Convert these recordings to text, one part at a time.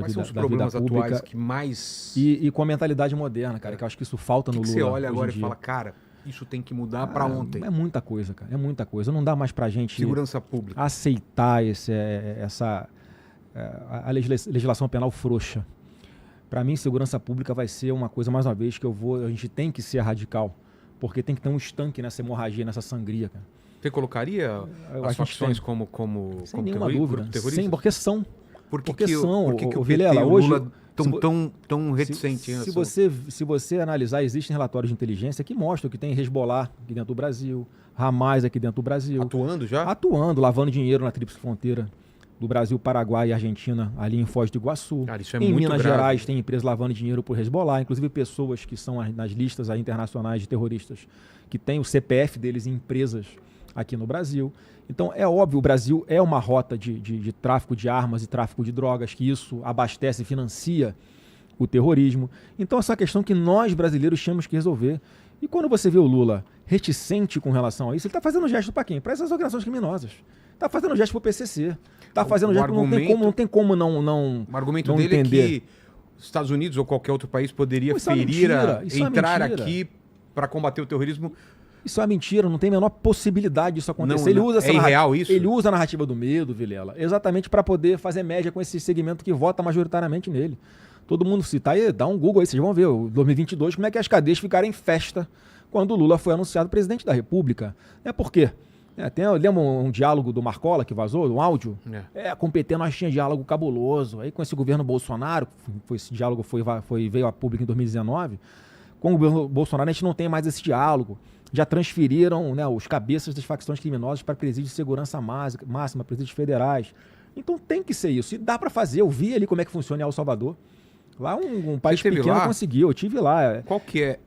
Quais são os da vida problemas atuais pública que mais... e com a mentalidade moderna, cara, que eu acho que isso falta no que Lula. você olha hoje agora em e dia. fala, cara, isso tem que mudar pra ontem? É muita coisa, cara, é muita coisa. Não dá mais pra gente Segurança pública. aceitar a legislação penal frouxa. Pra mim, segurança pública vai ser uma coisa, mais uma vez, que a gente tem que ser radical, porque tem que ter um estanque nessa hemorragia, nessa sangria, cara. Você colocaria as facções como sem nenhuma dúvida. terroristas? Sim, porque são. Por que, porque que, são, por que, que o Vilela, PT e o hoje, Lula estão tão reticentes? Se você analisar, existem relatórios de inteligência que mostram que tem Hezbollah aqui dentro do Brasil, Hamas aqui dentro do Brasil. Atuando já? Atuando, lavando dinheiro na tríplice fronteira do Brasil, Paraguai e Argentina, ali em Foz do Iguaçu. Cara, isso é em muito Minas grave. Gerais tem empresas lavando dinheiro por Hezbollah, inclusive pessoas que são nas listas aí internacionais de terroristas, que têm o CPF deles em empresas aqui no Brasil. Então, é óbvio, o Brasil é uma rota de tráfico de armas e tráfico de drogas, que isso abastece e financia o terrorismo. Então, essa é uma questão que nós, brasileiros, temos que resolver. E quando você vê o Lula reticente com relação a isso, ele está fazendo gesto para quem? Para essas organizações criminosas. Está fazendo gesto para o PCC. Está fazendo gesto, não tem como não o argumento não dele entender. é que os Estados Unidos ou qualquer outro país poderia Isso é ferir, mentira, isso é entrar mentira. aqui para combater o terrorismo. Isso é mentira, não tem a menor possibilidade disso acontecer. Não, Ele usa é irreal isso? Ele usa a narrativa do medo, Vilela, exatamente para poder fazer média com esse segmento que vota majoritariamente nele. Todo mundo cita aí, dá um Google aí, vocês vão ver, o 2022, como é que as cadeias ficaram em festa quando o Lula foi anunciado presidente da República. Por quê? Lembra um diálogo do Marcola que vazou, um áudio? Com o PT nós tinha diálogo cabuloso. Aí com esse governo Bolsonaro, esse diálogo veio a público em 2019, com o governo Bolsonaro a gente não tem mais esse diálogo. Já transferiram, os cabeças das facções criminosas para presídios de segurança máxima, presídios federais. Então tem que ser isso. E dá para fazer. Eu vi ali como é que funciona em El Salvador. Lá um país pequeno lá? conseguiu. Eu tive lá. Qual que é?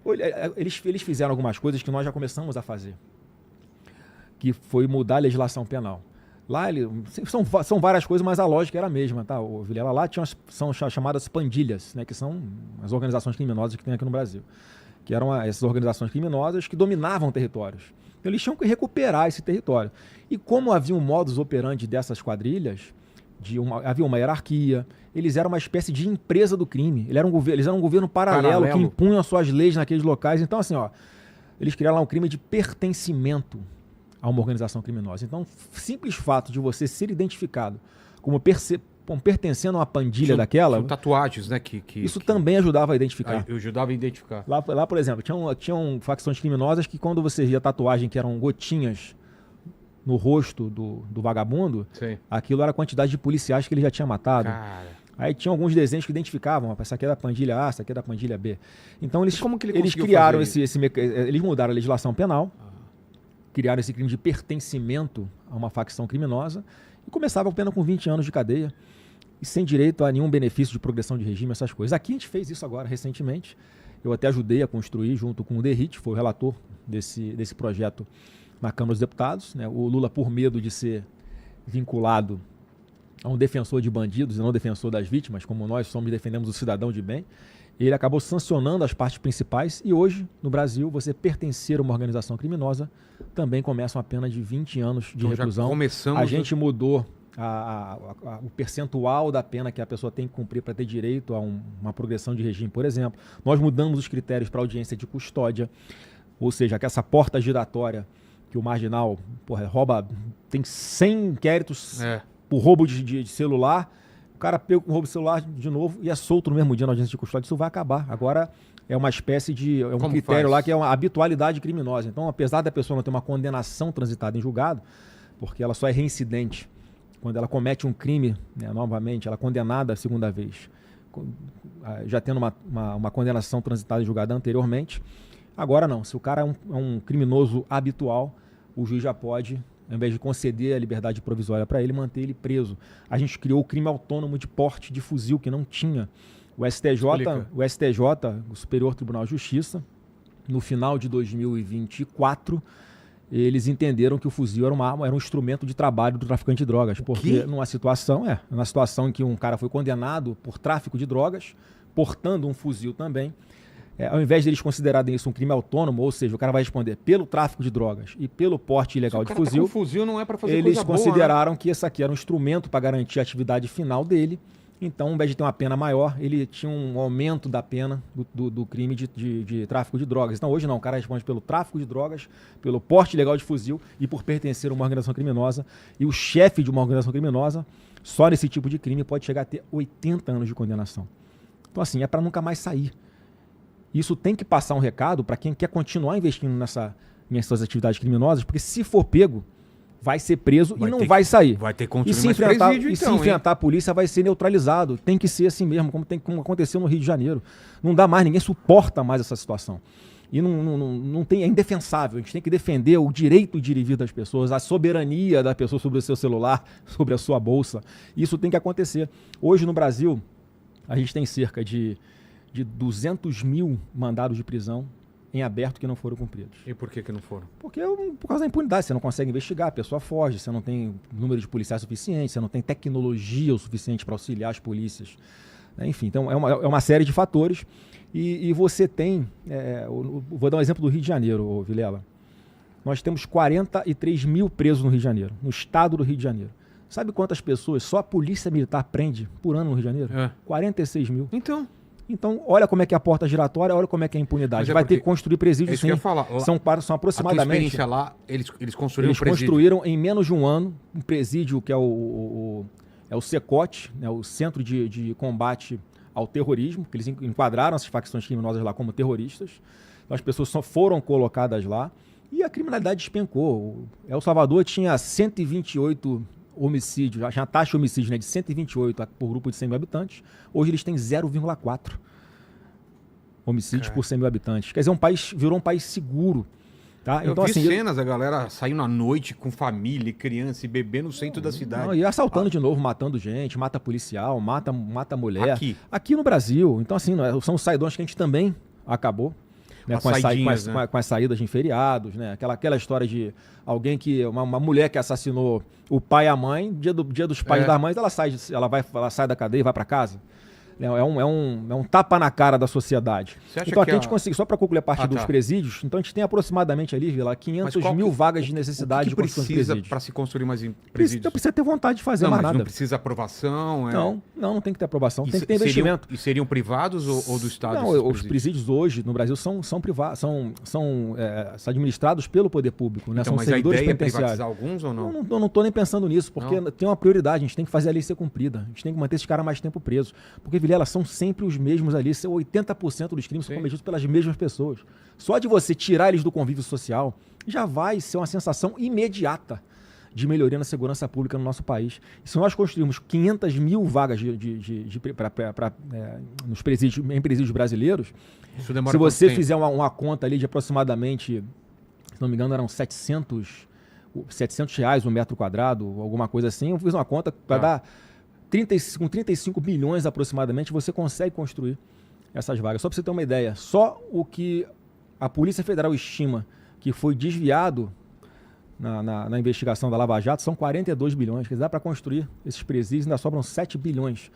Eles fizeram algumas coisas que nós já começamos a fazer. Que foi mudar a legislação penal. Lá são várias coisas, mas a lógica era a mesma, tá? O Vilela lá são chamadas pandilhas, que são as organizações criminosas que tem aqui no Brasil. Que eram essas organizações criminosas que dominavam territórios. Então, eles tinham que recuperar esse território. E como havia um modus operandi dessas quadrilhas, havia uma hierarquia, eles eram uma espécie de empresa do crime. Eles eram um governo paralelo que impunham as suas leis naqueles locais. Então, assim, eles criaram lá um crime de pertencimento a uma organização criminosa. Então, o simples fato de você ser identificado como pertencendo a uma pandilha daquela... São tatuagens, né? Isso também ajudava a identificar. Eu ajudava a identificar. Lá, por exemplo, tinham facções criminosas que quando você via tatuagem que eram gotinhas no rosto do vagabundo, Sim. Aquilo era a quantidade de policiais que ele já tinha matado. Cara. Aí tinha alguns desenhos que identificavam, essa aqui é da pandilha A, essa aqui é da pandilha B. Então eles conseguiu criaram fazer eles mudaram a legislação penal, criaram esse crime de pertencimento a uma facção criminosa e começava apenas com 20 anos de cadeia e sem direito a nenhum benefício de progressão de regime, essas coisas. Aqui a gente fez isso agora, recentemente. Eu até ajudei a construir, junto com o Derrit, foi o relator desse projeto na Câmara dos Deputados. O Lula, por medo de ser vinculado a um defensor de bandidos e não defensor das vítimas, como nós defendemos o cidadão de bem, ele acabou sancionando as partes principais e hoje, no Brasil, você pertencer a uma organização criminosa também começa uma pena de 20 anos de reclusão. A gente mudou o percentual da pena que a pessoa tem que cumprir para ter direito a uma progressão de regime, por exemplo. Nós mudamos os critérios para audiência de custódia, ou seja, que essa porta giratória que o marginal rouba, tem 100 inquéritos por roubo de celular, o cara pega o roubo de celular de novo e é solto no mesmo dia na audiência de custódia, isso vai acabar. Agora é uma espécie de... É um Como critério faz? lá que é uma habitualidade criminosa. Então, apesar da pessoa não ter uma condenação transitada em julgado, porque ela só é reincidente quando ela comete um crime, novamente, ela é condenada a segunda vez, já tendo uma condenação transitada em julgado anteriormente. Agora não, se o cara é um criminoso habitual, o juiz já pode, ao invés de conceder a liberdade provisória para ele, manter ele preso. A gente criou o crime autônomo de porte de fuzil, que não tinha. O STJ, o Superior Tribunal de Justiça, no final de 2024, eles entenderam que o fuzil era um instrumento de trabalho do traficante de drogas. Porque numa situação em que um cara foi condenado por tráfico de drogas, portando um fuzil também, ao invés de eles considerarem isso um crime autônomo, ou seja, o cara vai responder pelo tráfico de drogas e pelo porte ilegal de fuzil, fuzil não é para fazer eles coisa boa, consideraram que esse aqui era um instrumento para garantir a atividade final dele Então, ao invés de ter uma pena maior, ele tinha um aumento da pena do crime de tráfico de drogas. Então, hoje não, o cara responde pelo tráfico de drogas, pelo porte ilegal de fuzil e por pertencer a uma organização criminosa. E o chefe de uma organização criminosa, só nesse tipo de crime, pode chegar a ter 80 anos de condenação. Então, assim, é para nunca mais sair. Isso tem que passar um recado para quem quer continuar investindo nessas atividades criminosas, porque se for pego, vai ser preso e não vai sair. Vai ter que continuar e se enfrentar a polícia, vai ser neutralizado. Tem que ser assim mesmo, como aconteceu no Rio de Janeiro. Não dá mais, ninguém suporta mais essa situação. E não tem, é indefensável. A gente tem que defender o direito de ir e vir das pessoas, a soberania da pessoa sobre o seu celular, sobre a sua bolsa. Isso tem que acontecer. Hoje no Brasil, a gente tem cerca de 200 mil mandados de prisão em aberto que não foram cumpridos. E por que não foram? Porque por causa da impunidade, você não consegue investigar, a pessoa foge, você não tem número de policiais suficiente, você não tem tecnologia o suficiente para auxiliar as polícias. Enfim, então é uma série de fatores. E você tem, vou dar um exemplo do Rio de Janeiro, Vilela. Nós temos 43 mil presos no Rio de Janeiro, no estado do Rio de Janeiro. Sabe quantas pessoas só a polícia militar prende por ano no Rio de Janeiro? 46 mil. Então, olha como é que é a porta giratória, olha como é que é a impunidade. Vai ter que construir presídios, sim. São aproximadamente... A tua experiência lá, eles construíram Eles construíram em menos de um ano um presídio que é o CECOT, né, o Centro de Combate ao Terrorismo, que eles enquadraram essas facções criminosas lá como terroristas. Então, as pessoas só foram colocadas lá e a criminalidade despencou. El Salvador tinha 128 homicídios, já tinha taxa de homicídio, né, de 128 por grupo de 100 mil habitantes. Hoje eles têm 0,4 homicídios por 100 mil habitantes. Quer dizer, virou um país seguro. Tá? Então, vi cenas, a galera saindo à noite com família, criança e bebê no centro da cidade. E assaltando de novo, matando gente, mata policial, mata mulher. Aqui no Brasil. Então, assim, são os saidões que a gente também acabou. Né, com as saídas em feriados, né? Aquela história de alguém uma mulher que assassinou o pai e a mãe, dia dos pais e das mães, ela sai da cadeia e vai para casa. É um tapa na cara da sociedade. Então aqui a gente consegue, só para concluir a parte dos presídios, então a gente tem aproximadamente ali, Vila, 500 mil vagas de necessidade de construção de presídios. Para se construir mais presídios? Então precisa ter vontade de fazer mais nada. Não precisa aprovação? Não tem que ter aprovação, tem que ter investimento. E seriam privados ou do Estado? Não, os presídios hoje no Brasil são privados, são administrados pelo poder público, né? Então, são servidores penitenciários. Privatizar alguns ou não? Eu não estou nem pensando nisso, porque tem uma prioridade, a gente tem que fazer a lei ser cumprida, a gente tem que manter esses caras mais tempo presos, porque Vilela, são sempre os mesmos ali, 80% dos crimes são cometidos pelas mesmas pessoas. Só de você tirar eles do convívio social, já vai ser uma sensação imediata de melhoria na segurança pública no nosso país. E se nós construirmos 500 mil vagas nos presídios, em presídios brasileiros, se você fizer uma conta ali de aproximadamente, se não me engano, eram R$700 o metro quadrado, alguma coisa assim, eu fiz uma conta para dar... Com 35 bilhões aproximadamente, você consegue construir essas vagas. Só para você ter uma ideia, só o que a Polícia Federal estima que foi desviado na investigação da Lava Jato são 42 bilhões. Quer dizer, dá para construir esses presídios, ainda sobram 7 bilhões,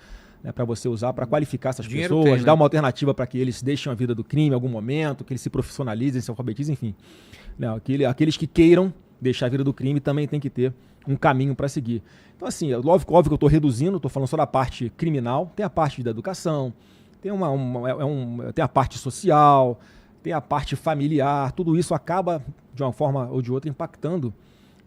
né, para você usar, para qualificar essas pessoas, dar uma alternativa para que eles deixem a vida do crime em algum momento, que eles se profissionalizem, se alfabetizem, enfim. Não, aqueles que queiram deixar a vida do crime também tem que ter um caminho para seguir. Então, assim, óbvio que eu estou reduzindo, estou falando só da parte criminal, tem a parte da educação, tem a parte social, tem a parte familiar, tudo isso acaba, de uma forma ou de outra, impactando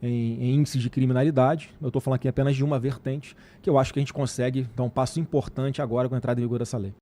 em índices de criminalidade. Eu estou falando aqui apenas de uma vertente, que eu acho que a gente consegue dar um passo importante agora com a entrada em vigor dessa lei.